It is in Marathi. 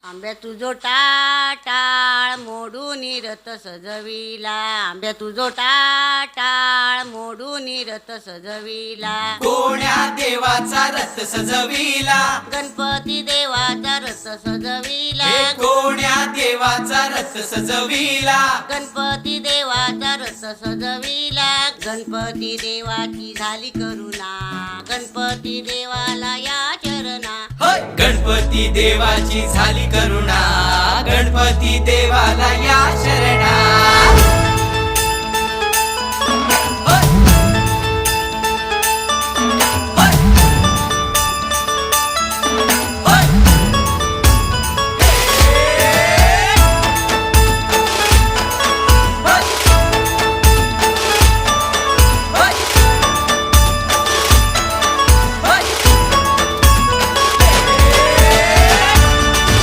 आंब्या तुझो टाळ मोडून रथ सजविला, आंब्या तुझो टाळ मोडून रथ सजविला, कोण्या देवाचा रथ सजविला, गणपती देवाचा रथ सजविला, हे कोण्या देवाचा रथ सजविला, गणपती देवाचा रथ सजविला, गणपती देवाची झाली करुणा, गणपती देवाला या चरणा, होय गणपती देवाची झाली करुणा, गणपती देवाला या शरणा।